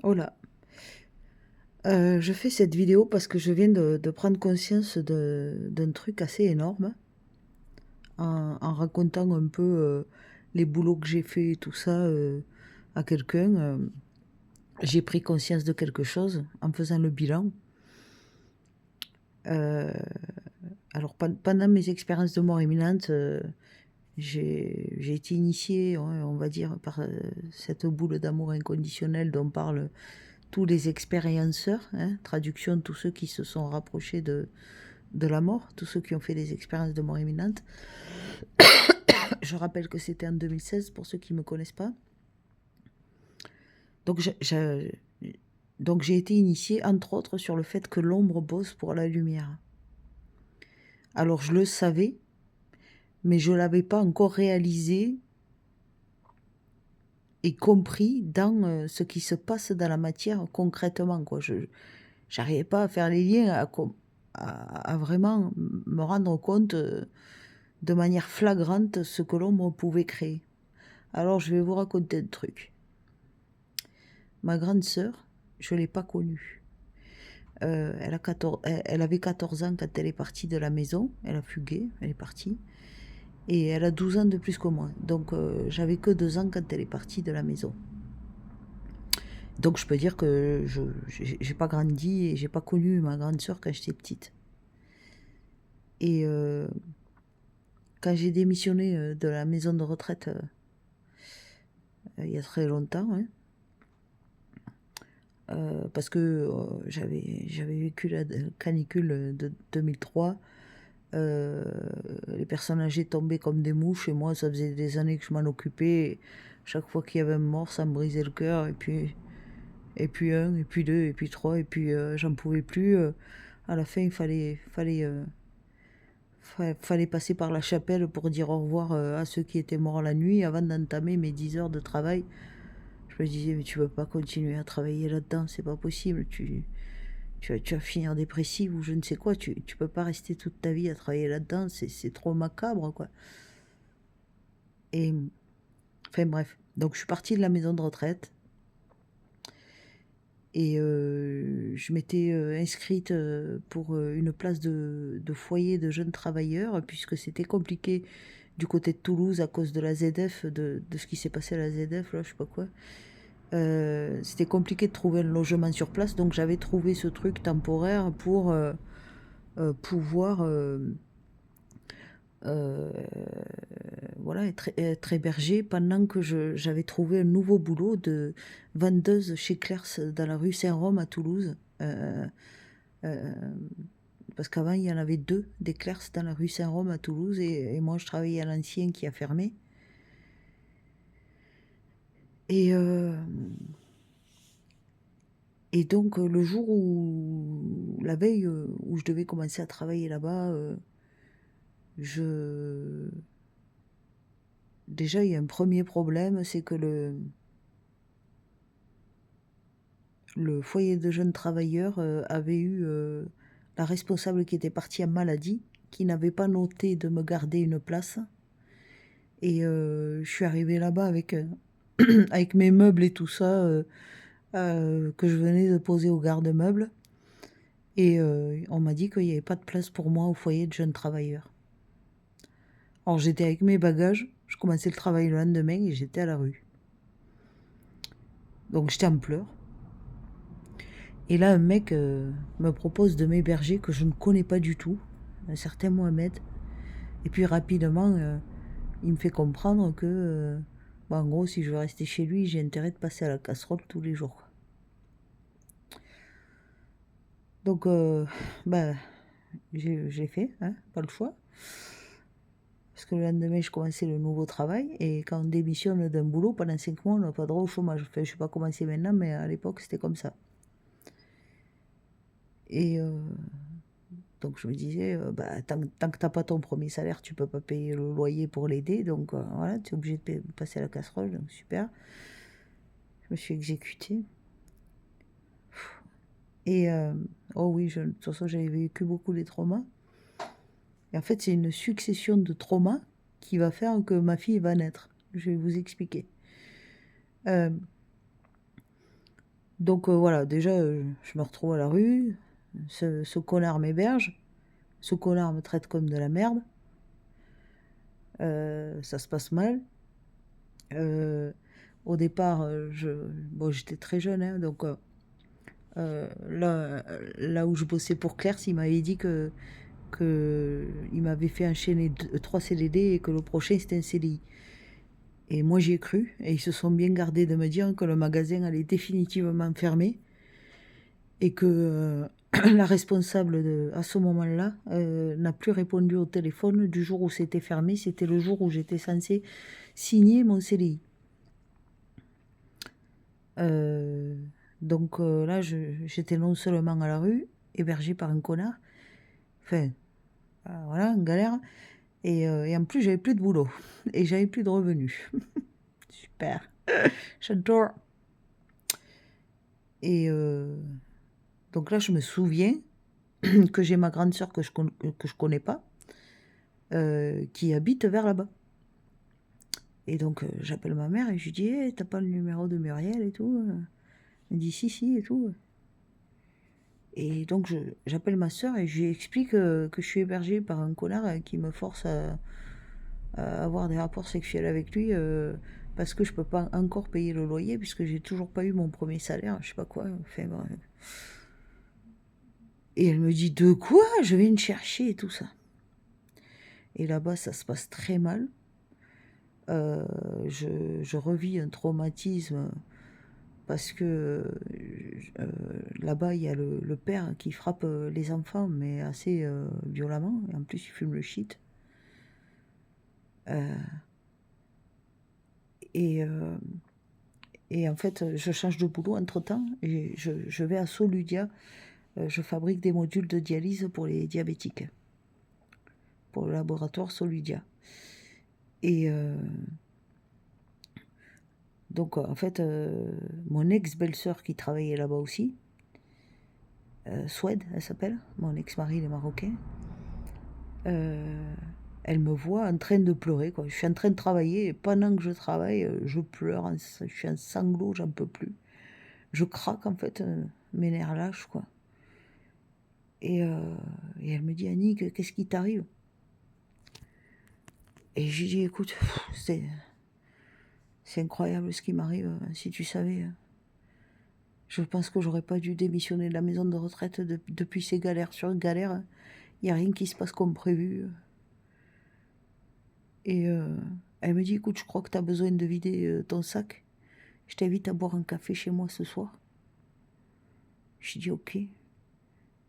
Oh là, je fais cette vidéo parce que je viens de prendre conscience d'un truc assez énorme en racontant un peu les boulots que j'ai fait et tout ça à quelqu'un. J'ai pris conscience de quelque chose en faisant le bilan. Euh, alors, pendant mes expériences de mort imminente, j'ai été initiée, ouais, on va dire, par cette boule d'amour inconditionnel dont parlent tous les expérienceurs, hein, traduction, tous ceux qui se sont rapprochés de la mort, tous ceux qui ont fait des expériences de mort imminente. Je rappelle que c'était en 2016 pour ceux qui ne me connaissent pas. Donc j'ai été initiée entre autres sur le fait que l'ombre bosse pour la lumière. Alors je le savais, mais je ne l'avais pas encore réalisé et compris dans ce qui se passe dans la matière concrètement, quoi. Je n'arrivais pas à faire les liens, à vraiment me rendre compte de manière flagrante ce que l'ombre pouvait créer. Alors je vais vous raconter un truc. Ma grande sœur, je ne l'ai pas connue. Elle avait 14 ans quand elle est partie de la maison. Elle a fugué, elle est partie. Et elle a 12 ans de plus que moi. Donc j'avais que 2 ans quand elle est partie de la maison. Donc je peux dire que je n'ai pas grandi et j'ai pas connu ma grande sœur quand j'étais petite. Et quand j'ai démissionné de la maison de retraite il y a très longtemps, hein, parce que j'avais vécu la canicule de 2003. Les personnes âgées tombaient comme des mouches et moi ça faisait des années que je m'en occupais. Chaque fois qu'il y avait un mort, ça me brisait le cœur. Et puis un, et puis deux, et puis trois, et puis j'en pouvais plus. À la fin, fallait passer par la chapelle pour dire au revoir à ceux qui étaient morts la nuit avant d'entamer mes 10 heures de travail. Je me disais, mais tu peux pas continuer à travailler là-dedans, c'est pas possible. Tu vas finir dépressive ou je ne sais quoi. Tu peux pas rester toute ta vie à travailler là-dedans, c'est trop macabre, quoi. Et, enfin bref. Donc je suis partie de la maison de retraite. Et je m'étais inscrite pour une place de foyer de jeunes travailleurs, puisque c'était compliqué du côté de Toulouse à cause de la ZF, de ce qui s'est passé à la ZF, là, je sais pas quoi. C'était compliqué de trouver un logement sur place, donc j'avais trouvé ce truc temporaire pour pouvoir voilà, être hébergée pendant que j'avais trouvé un nouveau boulot de vendeuse chez Clerc dans la rue Saint-Rome à Toulouse. Euh, Parce qu'avant, il y en avait deux des Clercs dans la rue Saint-Rome à Toulouse et moi, je travaillais à l'ancien qui a fermé. Et, et donc, le jour où, la veille où je devais commencer à travailler là-bas, je... déjà, il y a un premier problème, c'est que le foyer de jeunes travailleurs avait eu la responsable qui était partie en maladie, qui n'avait pas noté de me garder une place. Et je suis arrivée là-bas avec, avec mes meubles et tout ça, que je venais de poser au garde-meubles. Et on m'a dit qu'il n'y avait pas de place pour moi au foyer de jeunes travailleurs. Alors j'étais avec mes bagages, je commençais le travail le lendemain et j'étais à la rue. Donc j'étais en pleurs. Et là, un mec me propose de m'héberger que je ne connais pas du tout, un certain Mohamed. Et puis rapidement, il me fait comprendre que, en gros, si je veux rester chez lui, j'ai intérêt de passer à la casserole tous les jours. Donc, j'ai fait, hein, pas le choix. Parce que le lendemain, je commençais le nouveau travail. Et quand on démissionne d'un boulot, pendant 5 mois, on n'a pas droit au chômage. Enfin, je ne sais pas comment c'est maintenant, mais à l'époque, c'était comme ça. Et donc, je me disais, tant que tu n'as pas ton premier salaire, tu ne peux pas payer le loyer pour l'aider. Donc, voilà, tu es obligé de passer à la casserole. Donc, super. Je me suis exécutée. Et, oh oui, de toute façon, j'avais vécu beaucoup des traumas. Et en fait, c'est une succession de traumas qui va faire que ma fille va naître. Je vais vous expliquer. Donc voilà, déjà, je me retrouve à la rue, ce connard m'héberge, ce connard me traite comme de la merde, ça se passe mal. Au départ, bon, j'étais très jeune, hein, donc là où je bossais pour Claire, il m'avait dit que il m'avait fait enchaîner 3 CDD et que le prochain c'était un CDI. Et moi j'y ai cru, et ils se sont bien gardés de me dire que le magasin allait définitivement fermer et que la responsable à ce moment-là n'a plus répondu au téléphone du jour où c'était fermé. C'était le jour où j'étais censée signer mon CDI. Donc là, j'étais non seulement à la rue, hébergée par un connard, enfin, voilà, en galère, et en plus, j'avais plus de boulot, et j'avais plus de revenus. Super, j'adore. Et donc là, je me souviens que j'ai ma grande sœur que je connais pas, qui habite vers là-bas. Et donc, j'appelle ma mère et je lui dis, hey, t'as pas le numéro de Muriel et tout? Elle me dit, si, et tout. Et donc, j'appelle ma sœur et je lui explique que je suis hébergée par un connard qui me force à avoir des rapports sexuels avec lui parce que je peux pas encore payer le loyer puisque j'ai toujours pas eu mon premier salaire, je sais pas quoi. Enfin, bref. Et elle me dit, de quoi? Je viens te chercher et tout ça. Et là-bas, ça se passe très mal. Je revis un traumatisme parce que là-bas, il y a le père qui frappe les enfants, mais assez violemment. Et en plus, il fume le shit. Et en fait, je change de boulot entre-temps. Et je vais à Soludia. Je fabrique des modules de dialyse pour les diabétiques. Pour le laboratoire Soludia. Et donc, en fait, mon ex-belle-sœur qui travaillait là-bas aussi, Swed, elle s'appelle, mon ex-mari, il est marocain, elle me voit en train de pleurer, quoi. Je suis en train de travailler et pendant que je travaille, je pleure, je suis en sanglots, j'en peux plus. Je craque, en fait, mes nerfs lâchent, quoi. Et elle me dit, Annick, qu'est-ce qui t'arrive? Et j'ai dit, écoute, c'est incroyable ce qui m'arrive, si tu savais. Je pense que j'aurais pas dû démissionner de la maison de retraite depuis ces galères sur galères. Il n'y a rien qui se passe comme prévu. Et elle me dit, écoute, je crois que tu as besoin de vider ton sac. Je t'invite à boire un café chez moi ce soir. Je dis, ok. Et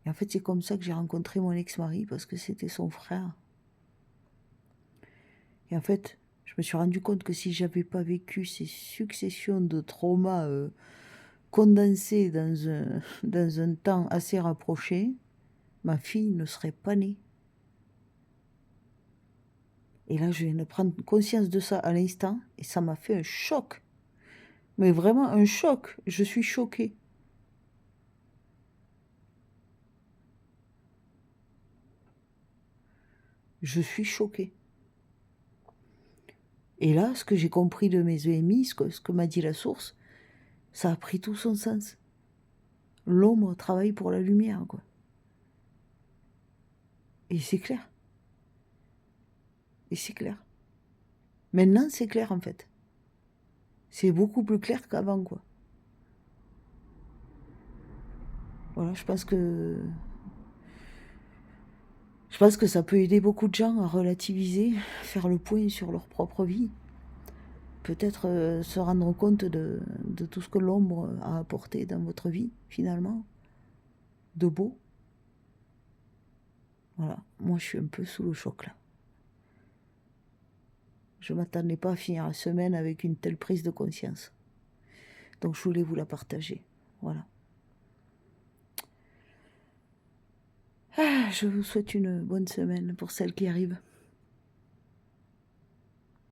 en fait, c'est comme ça que j'ai rencontré mon ex-mari, parce que c'était son frère. Et en fait, je me suis rendu compte que si j'avais pas vécu ces successions de traumas condensés dans un temps assez rapproché, ma fille ne serait pas née. Et là, je viens de prendre conscience de ça à l'instant, et ça m'a fait un choc. Mais vraiment un choc. Je suis choquée. Je suis choquée. Et là, ce que j'ai compris de mes EMI, ce que m'a dit la source, ça a pris tout son sens. L'ombre travaille pour la lumière, quoi. Et c'est clair. Et c'est clair. Maintenant, c'est clair, en fait. C'est beaucoup plus clair qu'avant, quoi. Voilà, je pense que ça peut aider beaucoup de gens à relativiser, faire le point sur leur propre vie. Peut-être se rendre compte de tout ce que l'ombre a apporté dans votre vie, finalement, de beau. Voilà, moi je suis un peu sous le choc là. Je ne m'attendais pas à finir la semaine avec une telle prise de conscience. Donc je voulais vous la partager. Voilà. Je vous souhaite une bonne semaine pour celle qui arrive.